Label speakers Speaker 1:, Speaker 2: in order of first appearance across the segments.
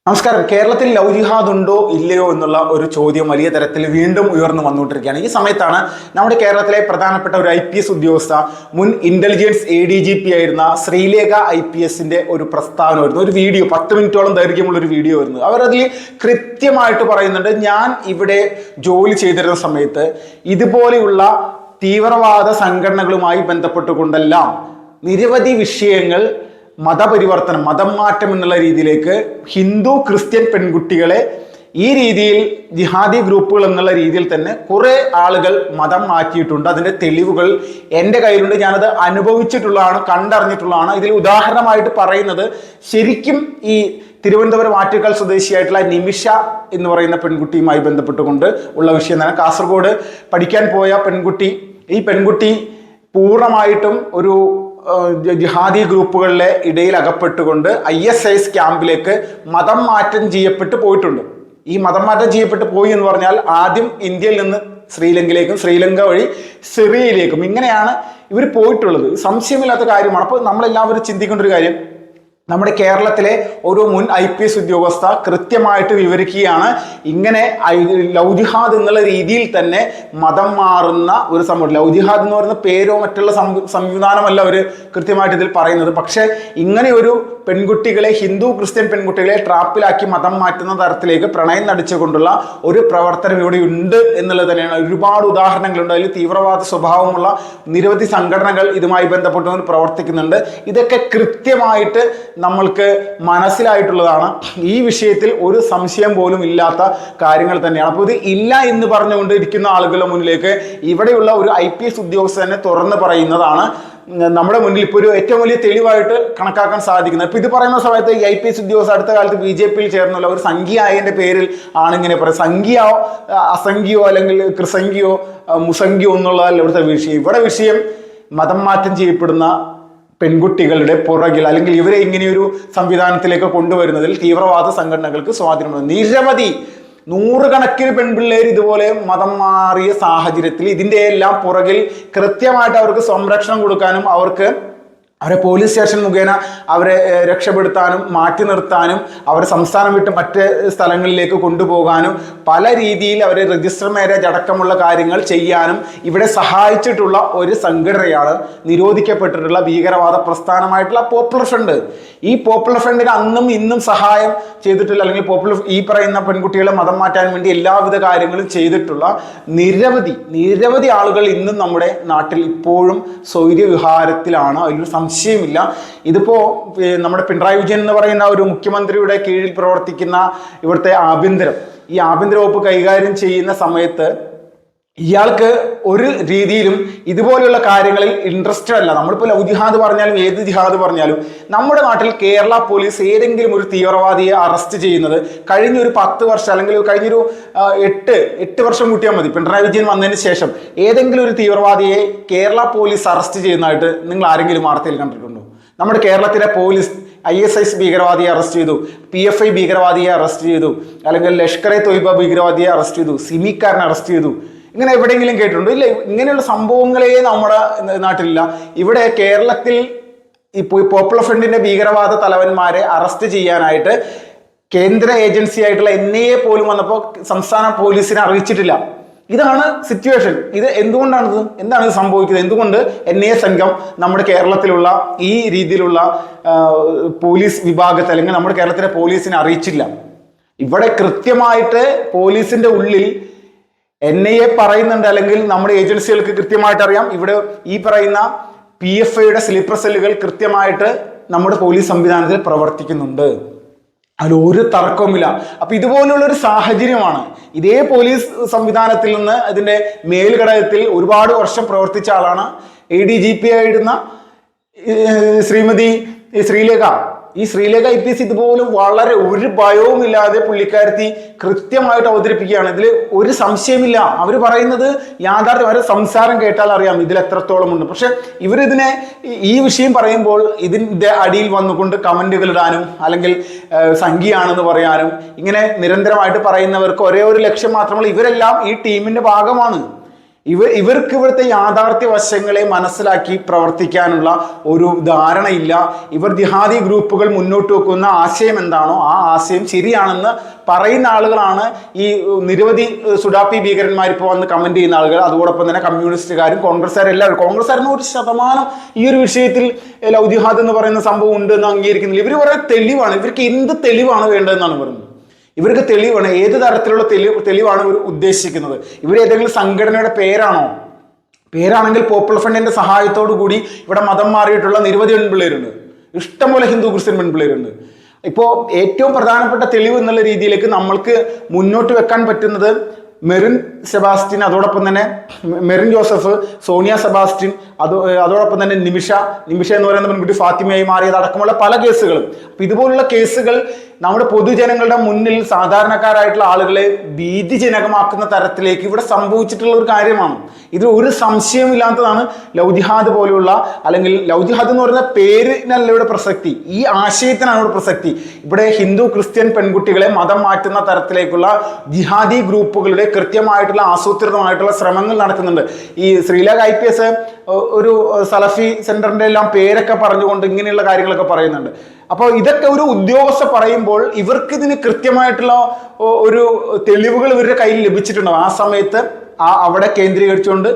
Speaker 1: നമസ്കാരം. കേരളത്തിൽ ലവ് ജിഹാദ് ഉണ്ടോ ഇല്ലയോ എന്നുള്ള ഒരു ചോദ്യം വലിയ തരത്തിൽ വീണ്ടും ഉയർന്നു വന്നുകൊണ്ടിരിക്കുകയാണ്. ഈ സമയത്താണ് നമ്മുടെ കേരളത്തിലെ പ്രധാനപ്പെട്ട ഒരു IPS ഉദ്യോഗസ്ഥ, മുൻ ഇന്റലിജൻസ് ADGP ആയിരുന്ന ശ്രീലേഖ IPSന്റെ ഒരു പ്രസ്താവന വരുന്നു. ഒരു വീഡിയോ 10 മിനിറ്റോളം ദൈർഘ്യമുള്ള ഒരു വീഡിയോ വരുന്നു. അവർ അതിൽ കൃത്യമായിട്ട് പറയുന്നുണ്ട്, ഞാൻ ഇവിടെ ജോലി ചെയ്തിരുന്ന സമയത്ത് ഇതുപോലെയുള്ള തീവ്രവാദ സംഘടനകളുമായി ബന്ധപ്പെട്ടുകൊണ്ടെല്ലാം നിരവധി വിഷയങ്ങൾ, മതപരിവർത്തനം, മതം മാറ്റം എന്നുള്ള രീതിയിലേക്ക് ഹിന്ദു ക്രിസ്ത്യൻ പെൺകുട്ടികളെ ഈ രീതിയിൽ ജിഹാദി ഗ്രൂപ്പുകൾ എന്നുള്ള രീതിയിൽ തന്നെ കുറെ ആളുകൾ മതം മാറ്റിയിട്ടുണ്ട്. അതിന്റെ തെളിവുകൾ എൻ്റെ കയ്യിലുണ്ട്. ഞാനത് അനുഭവിച്ചിട്ടുള്ളതാണ്, കണ്ടറിഞ്ഞിട്ടുള്ളതാണ്. ഇതിൽ ഉദാഹരണമായിട്ട് പറയുന്നത്, ശരിക്കും ഈ തിരുവനന്തപുരം ആറ്റുകാൽ സ്വദേശിയായിട്ടുള്ള നിമിഷ എന്ന് പറയുന്ന പെൺകുട്ടിയുമായി ബന്ധപ്പെട്ടുകൊണ്ട് ഉള്ള വിഷയം തന്നെ. കാസർഗോഡ് പഠിക്കാൻ പോയ പെൺകുട്ടി, ഈ പെൺകുട്ടി പൂർണ്ണമായിട്ടും ഒരു ജിഹാദി ഗ്രൂപ്പുകളിലെ ഇടയിൽ അകപ്പെട്ടുകൊണ്ട് ISIS ക്യാമ്പിലേക്ക് മതം മാറ്റം ചെയ്യപ്പെട്ടു പോയിട്ടുണ്ട്. ഈ മതം മാറ്റം ചെയ്യപ്പെട്ടു പോയി എന്ന് പറഞ്ഞാൽ ആദ്യം ഇന്ത്യയിൽ നിന്ന് ശ്രീലങ്കയിലേക്കും, ശ്രീലങ്ക വഴി സിറിയയിലേക്കും, ഇങ്ങനെയാണ് ഇവർ പോയിട്ടുള്ളത്. സംശയമില്ലാത്ത കാര്യമാണ്. അപ്പോൾ നമ്മളെല്ലാവരും ചിന്തിക്കേണ്ട ഒരു കാര്യം, നമ്മുടെ കേരളത്തിലെ ഒരു മുൻ IPS ഉദ്യോഗസ്ഥ കൃത്യമായിട്ട് വിവരിക്കുകയാണ്, ഇങ്ങനെ ലവ് ജിഹാദ് എന്നുള്ള രീതിയിൽ തന്നെ മതം മാറുന്ന ഒരു സംഭവം. ലവ് ജിഹാദ് എന്ന് പറയുന്ന പേരോ മറ്റുള്ള സംവിധാനമല്ല അവർ കൃത്യമായിട്ട് ഇതിൽ പറയുന്നത്. പക്ഷേ ഇങ്ങനെ ഒരു പെൺകുട്ടികളെ, ഹിന്ദു ക്രിസ്ത്യൻ പെൺകുട്ടികളെ ട്രാപ്പിലാക്കി മതം മാറ്റുന്ന തരത്തിലേക്ക് പ്രണയം നടിച്ചുകൊണ്ടുള്ള ഒരു പ്രവർത്തനം ഇവിടെ ഉണ്ട് എന്നുള്ളത് തന്നെയാണ്. ഒരുപാട് ഉദാഹരണങ്ങളുണ്ട്. അതിൽ തീവ്രവാദ സ്വഭാവമുള്ള നിരവധി സംഘടനകൾ ഇതുമായി ബന്ധപ്പെട്ടുകൊണ്ട് പ്രവർത്തിക്കുന്നുണ്ട്. ഇതൊക്കെ കൃത്യമായിട്ട് നമ്മൾക്ക് മനസ്സിലായിട്ടുള്ളതാണ്. ഈ വിഷയത്തിൽ ഒരു സംശയം പോലും ഇല്ലാത്ത കാര്യങ്ങൾ തന്നെയാണ്. അപ്പോൾ ഇത് ഇല്ല എന്ന് പറഞ്ഞുകൊണ്ട് ഇരിക്കുന്ന ആളുകളുടെ മുന്നിലേക്ക് ഇവിടെയുള്ള ഒരു IPS ഉദ്യോഗസ്ഥ തന്നെ തുറന്ന് പറയുന്നതാണ് നമ്മുടെ മുന്നിൽ ഇപ്പോൾ ഒരു ഏറ്റവും വലിയ തെളിവായിട്ട് കണക്കാക്കാൻ സാധിക്കുന്നത്. ഇപ്പൊ ഇത് പറയുന്ന സമയത്ത് ഈ IPS ഉദ്യോഗസ്ഥ അടുത്ത കാലത്ത് BJPയിൽ ചേർന്നുള്ള ഒരു സംഖ്യ ആയതിന്റെ പേരിൽ ആണ് ഇങ്ങനെ പറയുന്നത്. സംഖ്യയോ അസംഖ്യയോ അല്ലെങ്കിൽ കൃസംഖ്യയോ മുസംഖ്യോ എന്നുള്ളതല്ല ഇവിടുത്തെ വിഷയം. ഇവിടെ വിഷയം മതം മാറ്റം ചെയ്യപ്പെടുന്ന പെൺകുട്ടികളുടെ പുറകിൽ, അല്ലെങ്കിൽ ഇവരെ ഇങ്ങനെയൊരു സംവിധാനത്തിലേക്ക് കൊണ്ടുവരുന്നതിൽ തീവ്രവാദ സംഘടനകൾക്ക് സ്വാധീനമുണ്ട്. നിരവധി നൂറുകണക്കിന് പെൺപിള്ളേർ ഇതുപോലെ മതം മാറിയ സാഹചര്യത്തിൽ ഇതിൻ്റെ എല്ലാം പുറകിൽ കൃത്യമായിട്ട് അവർക്ക് സംരക്ഷണം കൊടുക്കാനും അവരെ പോലീസ് സ്റ്റേഷൻ മുഖേന അവരെ രക്ഷപ്പെടുത്താനും മാറ്റി നിർത്താനും അവരെ സംസ്ഥാനം വിട്ട് മറ്റ് സ്ഥലങ്ങളിലേക്ക് കൊണ്ടുപോകാനും പല രീതിയിൽ അവരെ രജിസ്റ്റർ മാരേജ് അടക്കമുള്ള കാര്യങ്ങൾ ചെയ്യാനും ഇവിടെ സഹായിച്ചിട്ടുള്ള ഒരു സംഘടനയാണ് നിരോധിക്കപ്പെട്ടിട്ടുള്ള ഭീകരവാദ പ്രസ്ഥാനമായിട്ടുള്ള പോപ്പുലർ ഫ്രണ്ട്. ഈ പോപ്പുലർ ഫ്രണ്ടിന് അന്നും ഇന്നും സഹായം ചെയ്തിട്ടുള്ള, അല്ലെങ്കിൽ ഈ പറയുന്ന പെൺകുട്ടികളെ മതം മാറ്റാൻ വേണ്ടി എല്ലാവിധ കാര്യങ്ങളും ചെയ്തിട്ടുള്ള നിരവധി ആളുകൾ ഇന്നും നമ്മുടെ നാട്ടിൽ ഇപ്പോഴും സ്വൈര്യവിഹാരത്തിലാണ്. അതിലൊരു സംശയമില്ല. ഇതിപ്പോ നമ്മുടെ പിണറായി വിജയൻ എന്ന് പറയുന്ന ഒരു മുഖ്യമന്ത്രിയുടെ കീഴിൽ പ്രവർത്തിക്കുന്ന ഇവിടുത്തെ ഈ ആഭ്യന്തര വകുപ്പ് കൈകാര്യം ചെയ്യുന്ന സമയത്ത് ഇയാൾക്ക് ഒരു രീതിയിലും ഇതുപോലെയുള്ള കാര്യങ്ങളിൽ ഇൻട്രസ്റ്റഡ് അല്ല. നമ്മളിപ്പോൾ ലവ് ജിഹാദ് പറഞ്ഞാലും ഏത് ജിഹാദ് പറഞ്ഞാലും നമ്മുടെ നാട്ടിൽ കേരള പോലീസ് ഏതെങ്കിലും ഒരു തീവ്രവാദിയെ അറസ്റ്റ് ചെയ്യുന്നത് കഴിഞ്ഞൊരു 10 വർഷം അല്ലെങ്കിൽ കഴിഞ്ഞൊരു 8 വർഷം കൂട്ടിയാൽ മതി, പിണറായി വിജയൻ വന്നതിന് ശേഷം ഏതെങ്കിലും ഒരു തീവ്രവാദിയെ കേരള പോലീസ് അറസ്റ്റ് ചെയ്യുന്നതായിട്ട് നിങ്ങൾ ആരെങ്കിലും വാർത്തയിൽ കണ്ടിട്ടുണ്ടോ? നമ്മുടെ കേരളത്തിലെ പോലീസ് ISIS ഭീകരവാദിയെ അറസ്റ്റ് ചെയ്തു, PFI ഭീകരവാദിയെ അറസ്റ്റ് ചെയ്തു, അല്ലെങ്കിൽ ലഷ്കർ-e-തോയ്ബ ഭീകരവാദിയെ അറസ്റ്റ് ചെയ്തു, സിമിക്കാരനെ അറസ്റ്റ് ചെയ്തു. ഇങ്ങനെ എവിടെയെങ്കിലും കേട്ടിട്ടുണ്ടോ? ഇല്ല. ഇങ്ങനെയുള്ള സംഭവങ്ങളെ നമ്മുടെ നാട്ടിലില്ല. ഇവിടെ കേരളത്തിൽ ഇപ്പോൾ പോപ്പുലർ ഫ്രണ്ടിന്റെ ഭീകരവാദ തലവന്മാരെ അറസ്റ്റ് ചെയ്യാനായിട്ട് കേന്ദ്ര ഏജൻസി ആയിട്ടുള്ള NIA പോലും വന്നപ്പോൾ സംസ്ഥാന പോലീസിനെ അറിയിച്ചിട്ടില്ല. ഇതാണ് സിറ്റുവേഷൻ. ഇത് എന്താണ് ഇത് സംഭവിക്കുന്നത്? എന്തുകൊണ്ട് NIA സംഘം നമ്മുടെ കേരളത്തിലുള്ള ഈ രീതിയിലുള്ള പോലീസ് വിഭാഗത്തെ, അല്ലെങ്കിൽ നമ്മുടെ കേരളത്തിലെ പോലീസിനെ അറിയിച്ചില്ല? ഇവിടെ കൃത്യമായിട്ട് പോലീസിന്റെ ഉള്ളിൽ NIA പറയുന്നുണ്ട്, അല്ലെങ്കിൽ നമ്മുടെ ഏജൻസികൾക്ക് കൃത്യമായിട്ട് അറിയാം. ഇവിടെ ഈ പറയുന്ന PFIയുടെ സ്ലീപ്പർ സെല്ലുകൾ കൃത്യമായിട്ട് നമ്മുടെ പോലീസ് സംവിധാനത്തിൽ പ്രവർത്തിക്കുന്നുണ്ട്. അതിൽ ഒരു തർക്കവുമില്ല. അപ്പൊ ഇതുപോലുള്ള ഒരു സാഹചര്യമാണ്. ഇതേ പോലീസ് സംവിധാനത്തിൽ നിന്ന് അതിന്റെ മേൽഘടകത്തിൽ ഒരുപാട് വർഷം പ്രവർത്തിച്ച ആളാണ് ADGP ആയിരുന്ന ശ്രീമതി ശ്രീലേഖ. ഈ ശ്രീലേഖ IPS ഇതുപോലെ വളരെ ഒരു ഭയവുമില്ലാതെ പുള്ളിക്കാരത്തി കൃത്യമായിട്ട് അവതരിപ്പിക്കുകയാണ്. ഇതിൽ ഒരു സംശയമില്ല. അവർ പറയുന്നത് യാഥാർത്ഥ്യം. അവരുടെ സംസാരം കേട്ടാൽ അറിയാം ഇതിൽ എത്രത്തോളം ഉണ്ട്. പക്ഷെ ഇവരിതിനെ ഈ വിഷയം പറയുമ്പോൾ ഇതിൻ്റെ അടിയിൽ വന്നുകൊണ്ട് കമന്റുകൾ ഇടാനും അല്ലെങ്കിൽ സംഖ്യയാണെന്ന് പറയാനും ഇങ്ങനെ നിരന്തരമായിട്ട് പറയുന്നവർക്ക് ഒരേ ഒരു ലക്ഷ്യം മാത്രമല്ല, ഇവരെല്ലാം ഈ ടീമിന്റെ ഭാഗമാണ്. ഇവർക്ക് ഇവിടുത്തെ യാഥാർത്ഥ്യ വശങ്ങളെ മനസ്സിലാക്കി പ്രവർത്തിക്കാനുള്ള ഒരു ധാരണയില്ല. ഇവർ ജിഹാദി ഗ്രൂപ്പുകൾ മുന്നോട്ട് വെക്കുന്ന ആശയം എന്താണോ ആ ആശയം ശരിയാണെന്ന് പറയുന്ന ആളുകളാണ് ഈ നിരവധി സുഡാപ്പി ഭീകരന്മാർ ഇപ്പോൾ വന്ന് കമന്റ് ചെയ്യുന്ന ആളുകൾ. അതോടൊപ്പം തന്നെ കമ്മ്യൂണിസ്റ്റുകാരും കോൺഗ്രസ്സുകാരും എല്ലാവരും. കോൺഗ്രസ്സുകാരന് 1% ഈ ഒരു വിഷയത്തിൽ ലവ് ജിഹാദ് എന്ന് പറയുന്ന സംഭവം ഉണ്ട് എന്ന് അംഗീകരിക്കുന്നില്ല. ഇവർ പറയുന്ന തെളിവാണ്. ഇവർക്ക് എന്ത് തെളിവാണ് വേണ്ടതെന്നാണ് പറയുന്നത്. ഇവർക്ക് തെളിവാണ്. ഏത് തരത്തിലുള്ള തെളിവാണ് ഇവർ ഉദ്ദേശിക്കുന്നത്? ഇവർ ഏതെങ്കിലും സംഘടനയുടെ പേരാണെങ്കിൽ പോപ്പുലർ ഫ്രണ്ടിന്റെ സഹായത്തോടു കൂടി ഇവിടെ മതം മാറിയിട്ടുള്ള നിരവധി പെൺപിള്ളേരുണ്ട്. ഇഷ്ടംപോലെ ഹിന്ദു ക്രിസ്ത്യൻ പെൺപിള്ളേരുണ്ട്. ഇപ്പോൾ ഏറ്റവും പ്രധാനപ്പെട്ട തെളിവ് എന്നുള്ള രീതിയിലേക്ക് നമ്മൾക്ക് മുന്നോട്ട് വെക്കാൻ പറ്റുന്നത് മെറിൻ സെബാസ്റ്റ്യൻ, അതോടൊപ്പം തന്നെ മെറിൻ ജോസഫ്, സോണിയ സെബാസ്റ്റ്യൻ, അതോടൊപ്പം തന്നെ നിമിഷ എന്ന് പറയുന്ന പെൺകുട്ടി ഫാത്തിമയായി മാറിയത് അടക്കമുള്ള പല കേസുകളും. അപ്പൊ ഇതുപോലുള്ള കേസുകൾ നമ്മുടെ പൊതുജനങ്ങളുടെ മുന്നിൽ സാധാരണക്കാരായിട്ടുള്ള ആളുകളെ ഭീതിജനകമാക്കുന്ന തരത്തിലേക്ക് ഇവിടെ സംഭവിച്ചിട്ടുള്ള ഒരു കാര്യമാണ്. ഇത് ഒരു സംശയമില്ലാത്തതാണ് ലവ് ജിഹാദ് പോലെയുള്ള, അല്ലെങ്കിൽ ലവ് ജിഹാദ് എന്ന് പറയുന്ന പേരിനല്ല ഇവിടെ പ്രസക്തി, ഈ ആശയത്തിനാണ് ഇവിടെ പ്രസക്തി. ഇവിടെ ഹിന്ദു ക്രിസ്ത്യൻ പെൺകുട്ടികളെ മതം മാറ്റുന്ന തരത്തിലേക്കുള്ള ജിഹാദി ഗ്രൂപ്പുകളുടെ കൃത്യമായിട്ടുള്ള ആസൂത്രിതമായിട്ടുള്ള ശ്രമങ്ങൾ നടക്കുന്നുണ്ട്. ഈ ശ്രീലേഖ IPS ഒരു സലഫി സെന്ററിന്റെ എല്ലാം പേരൊക്കെ പറഞ്ഞുകൊണ്ട് ഇങ്ങനെയുള്ള കാര്യങ്ങളൊക്കെ പറയുന്നുണ്ട്. അപ്പോൾ ഇതൊക്കെ ഒരു ഉദ്യോഗസ്ഥ പറയുമ്പോൾ ഇവർക്ക് ഇതിന് കൃത്യമായിട്ടുള്ള ഒരു തെളിവുകൾ ഇവരുടെ കയ്യിൽ ലഭിച്ചിട്ടുണ്ടാവും. ആ സമയത്ത് അവിടെ കേന്ദ്രീകരിച്ചുകൊണ്ട്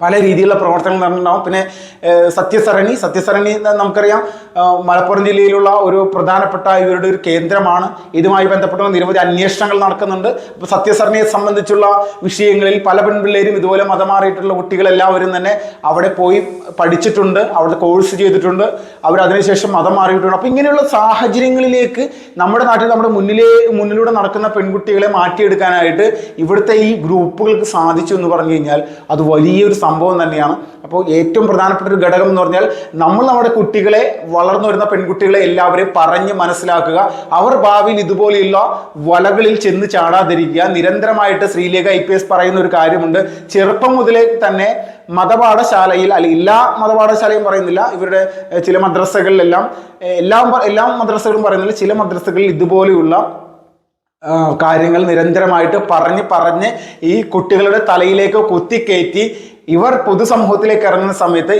Speaker 1: പല രീതിയിലുള്ള പ്രവർത്തനങ്ങൾ നടന്നിട്ടുണ്ടാവും. പിന്നെ സത്യസരണി നമുക്കറിയാം മലപ്പുറം ജില്ലയിലുള്ള ഒരു പ്രധാനപ്പെട്ട ഇവരുടെ ഒരു കേന്ദ്രമാണ്. ഇതുമായി ബന്ധപ്പെട്ട നിരവധി അന്വേഷണങ്ങൾ നടക്കുന്നുണ്ട്. അപ്പോൾ സത്യസരണിയെ സംബന്ധിച്ചുള്ള വിഷയങ്ങളിൽ പല പെൺപിള്ളേരും ഇതുപോലെ മതം മാറിയിട്ടുള്ള കുട്ടികളെല്ലാവരും തന്നെ അവിടെ പോയി പഠിച്ചിട്ടുണ്ട്, അവിടെ കോഴ്സ് ചെയ്തിട്ടുണ്ട്, അവർ അതിനുശേഷം മതം മാറിയിട്ടുണ്ട്. അപ്പോൾ ഇങ്ങനെയുള്ള സാഹചര്യങ്ങളിലേക്ക് നമ്മുടെ നാട്ടിൽ നമ്മുടെ മുന്നിലൂടെ നടക്കുന്ന പെൺകുട്ടികളെ മാറ്റിയെടുക്കാനായിട്ട് ഇവിടുത്തെ ഈ ഗ്രൂപ്പുകൾക്ക് സാധിച്ചു എന്ന് പറഞ്ഞു കഴിഞ്ഞാൽ അത് വലിയൊരു സംഭവം തന്നെയാണ്. അപ്പോൾ ഏറ്റവും പ്രധാനപ്പെട്ട ഒരു ഘടകം എന്ന് പറഞ്ഞാൽ നമ്മുടെ കുട്ടികളെ, വളർന്നു വരുന്ന പെൺകുട്ടികളെ എല്ലാവരെയും പറഞ്ഞ് മനസ്സിലാക്കുക. അവർ ഭാവിയിൽ ഇതുപോലെയുള്ള വലകളിൽ ചെന്ന് ചാടാതിരിക്കുക. നിരന്തരമായിട്ട് ശ്രീലേഖ IPS പറയുന്ന ഒരു കാര്യമുണ്ട്. ചെറുപ്പം മുതലേ തന്നെ മതപാഠശാലയിൽ, അല്ലെങ്കിൽ എല്ലാ മതപാഠശാലയും പറയുന്നില്ല, ഇവരുടെ ചില മദ്രസകളിലെല്ലാം, എല്ലാ മദ്രസകളും പറയുന്നില്ല, ചില മദ്രസകളിൽ ഇതുപോലെയുള്ള കാര്യങ്ങൾ നിരന്തരമായിട്ട് പറഞ്ഞ് ഈ കുട്ടികളുടെ തലയിലേക്ക് കുത്തിക്കയറ്റി ഇവർ പൊതുസമൂഹത്തിലേക്ക് ഇറങ്ങുന്ന സമയത്ത്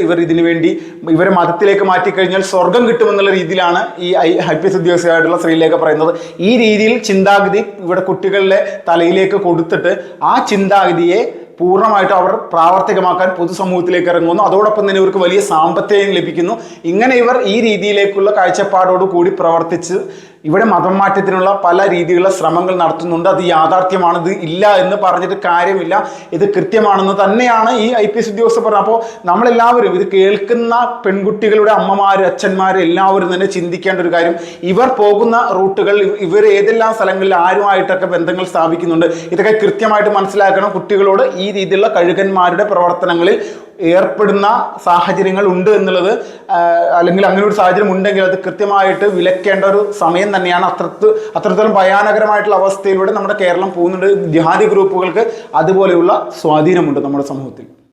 Speaker 1: ഇവരെ മതത്തിലേക്ക് മാറ്റിക്കഴിഞ്ഞാൽ സ്വർഗം കിട്ടുമെന്നുള്ള രീതിയിലാണ് ഈ IPS ഉദ്യോഗസ്ഥരായിട്ടുള്ള ശ്രീലേഖ പറയുന്നത്. ഈ രീതിയിൽ ചിന്താഗതി ഇവിടെ കുട്ടികളുടെ തലയിലേക്ക് കൊടുത്തിട്ട് ആ ചിന്താഗതിയെ പൂർണ്ണമായിട്ട് അവർ പ്രാവർത്തികമാക്കാൻ പൊതുസമൂഹത്തിലേക്ക് ഇറങ്ങുന്നു. അതോടൊപ്പം തന്നെ ഇവർക്ക് വലിയ സാമ്പത്തികം ലഭിക്കുന്നു. ഇങ്ങനെ ഇവർ ഈ രീതിയിലേക്കുള്ള കാഴ്ചപ്പാടോട് കൂടി പ്രവർത്തിച്ച് ഇവിടെ മതം മാറ്റത്തിനുള്ള പല രീതിയിലുള്ള ശ്രമങ്ങൾ നടത്തുന്നുണ്ട്. അത് യാഥാർത്ഥ്യമാണ്, ഇത് ഇല്ല എന്ന് പറഞ്ഞിട്ട് കാര്യമില്ല, ഇത് കൃത്യമാണെന്ന് തന്നെയാണ് ഈ IPS ഉദ്യോഗസ്ഥർ പറഞ്ഞത്. അപ്പോൾ നമ്മളെല്ലാവരും ഇത് കേൾക്കുന്ന പെൺകുട്ടികളുടെ അമ്മമാര്, അച്ഛന്മാര് എല്ലാവരും തന്നെ ചിന്തിക്കേണ്ട ഒരു കാര്യം, ഇവർ പോകുന്ന റൂട്ടുകൾ, ഇവർ ഏതെല്ലാം സ്ഥലങ്ങളിൽ ആരുമായിട്ടൊക്കെ ബന്ധങ്ങൾ സ്ഥാപിക്കുന്നുണ്ട്, ഇതൊക്കെ കൃത്യമായിട്ട് മനസ്സിലാക്കണം. കുട്ടികളോട് ഈ രീതിയിലുള്ള കഴുകന്മാരുടെ പ്രവർത്തനങ്ങളിൽ ഏർപ്പെടുന്ന സാഹചര്യങ്ങൾ ഉണ്ട് എന്നുള്ളത്, അല്ലെങ്കിൽ അങ്ങനെ ഒരു സാഹചര്യം ഉണ്ടെങ്കിൽ അത് കൃത്യമായിട്ട് വിലക്കേണ്ട ഒരു സമയം തന്നെയാണ്. അത്രത്തോളം ഭയാനകരമായിട്ടുള്ള അവസ്ഥയിലൂടെ നമ്മുടെ കേരളം പോകുന്നുണ്ട്. ജിഹാദി ഗ്രൂപ്പുകൾക്ക് അതുപോലെയുള്ള സ്വാധീനമുണ്ട് നമ്മുടെ സമൂഹത്തിൽ.